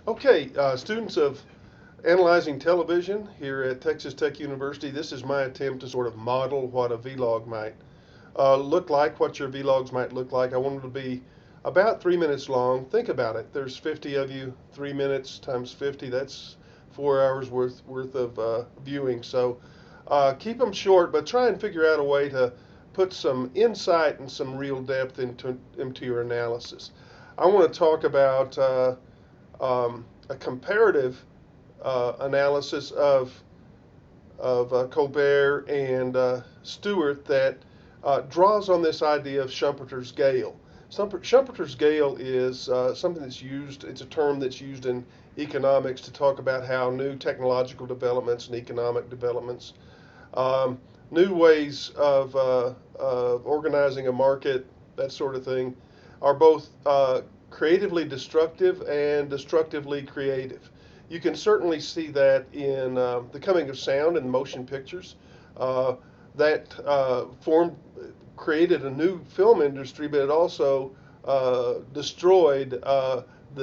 Okay, students of analyzing television here at Texas Tech University, this is my attempt to sort of model what a vlog might look like, what your vlogs might look like. I wanted to be about 3 minutes long. Think about it. There's 50 of you. 3 minutes times 50, that's 4 hours worth of viewing. So keep them short, but try and figure out a way to put some insight and some real depth into your analysis. I want to talk about a comparative analysis of Colbert and Stewart that draws on this idea of Schumpeter's Gale. Schumpeter's Gale is something that's used, it's a term that's used in economics to talk about how new technological developments and economic developments, um, new ways of organizing a market, that sort of thing, are both creatively destructive and destructively creative. You can certainly see that in the coming of sound and motion pictures. Uh, that formed, created a new film industry, but it also destroyed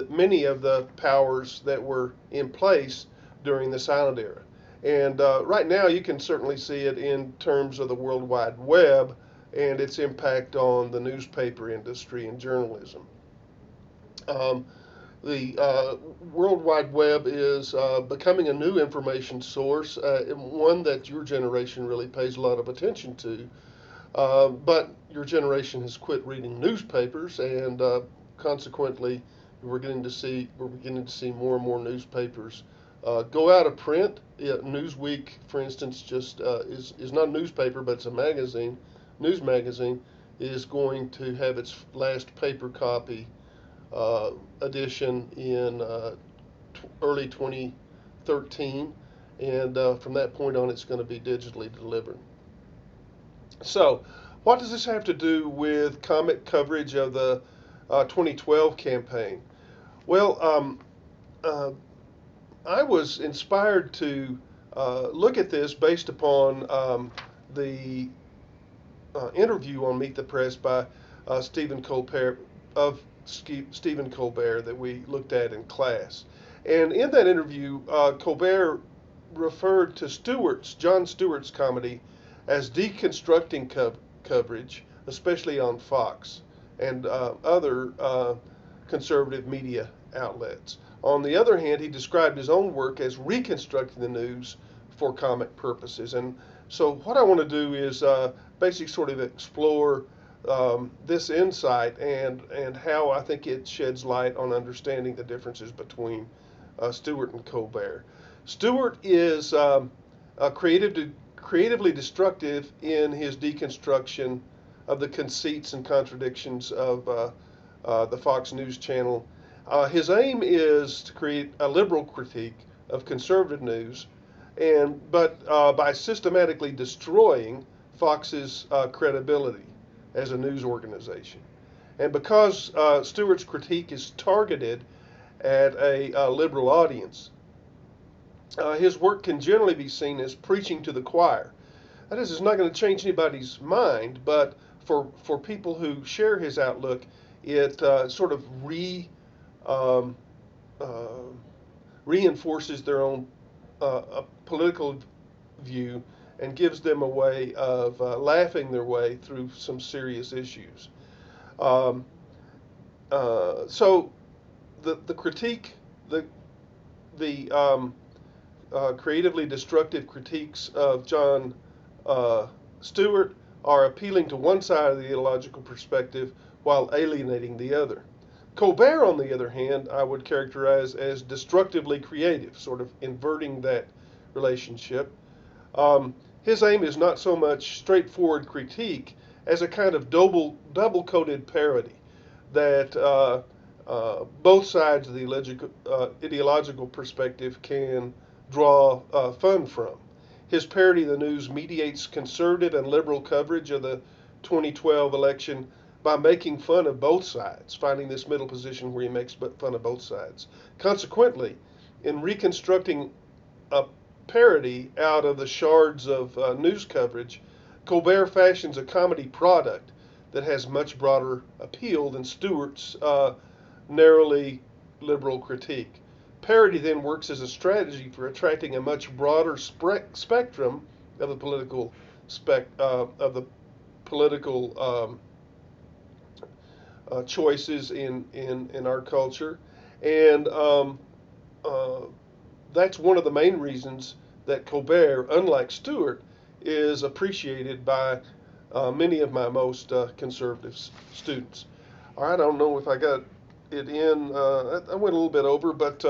many of the powers that were in place during the silent era. And right now, you can certainly see it in terms of the World Wide Web and its impact on the newspaper industry and journalism. Um, the World Wide Web is becoming a new information source, one that your generation really pays a lot of attention to. But your generation has quit reading newspapers, and consequently, we're beginning to see more and more newspapers go out of print. Yeah, Newsweek, for instance, just is not a newspaper, but it's a magazine. News magazine is going to have its last paper copy uh, edition in early 2013, and from that point on, it's going to be digitally delivered. So, what does this have to do with comic coverage of the 2012 campaign? Well, uh, I was inspired to look at this based upon the interview on Meet the Press by Stephen Colbert of Stephen Colbert that we looked at in class. And in that interview, Colbert referred to Jon Stewart's comedy as deconstructing coverage, especially on Fox and other conservative media outlets. On the other hand, he described his own work as reconstructing the news for comic purposes. And so, what I want to do is basically sort of explore this insight and how I think it sheds light on understanding the differences between Stewart and Colbert. Stewart is creatively destructive in his deconstruction of the conceits and contradictions of the Fox News channel. His aim is to create a liberal critique of conservative news, but by systematically destroying Fox's credibility as a news organization. And because Stewart's critique is targeted at a liberal audience, his work can generally be seen as preaching to the choir. That is, it's not going to change anybody's mind, but for people who share his outlook, it sort of um, uh, reinforces their own political view and gives them a way of laughing their way through some serious issues. Um, so the critique, the creatively destructive critiques of Jon uh, Stewart are appealing to one side of the ideological perspective while alienating the other. Colbert, on the other hand, I would characterize as destructively creative, sort of inverting that relationship. His aim is not so much straightforward critique as a kind of double coated parody that both sides of the ideological perspective can draw fun from. His parody of the news mediates conservative and liberal coverage of the 2012 election by making fun of both sides, finding this middle position where he makes fun of both sides. Consequently, in reconstructing a parody out of the shards of news coverage, Colbert fashions a comedy product that has much broader appeal than Stewart's narrowly liberal critique. parody then works as a strategy for attracting a much broader spectrum of the political choices in our culture, and uh, that's one of the main reasons that Colbert, unlike Stewart, is appreciated by many of my most conservative students. All right, I don't know if I got it in. I went a little bit over, but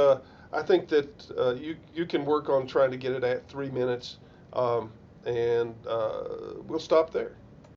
I think that you can work on trying to get it at 3 minutes, and we'll stop there.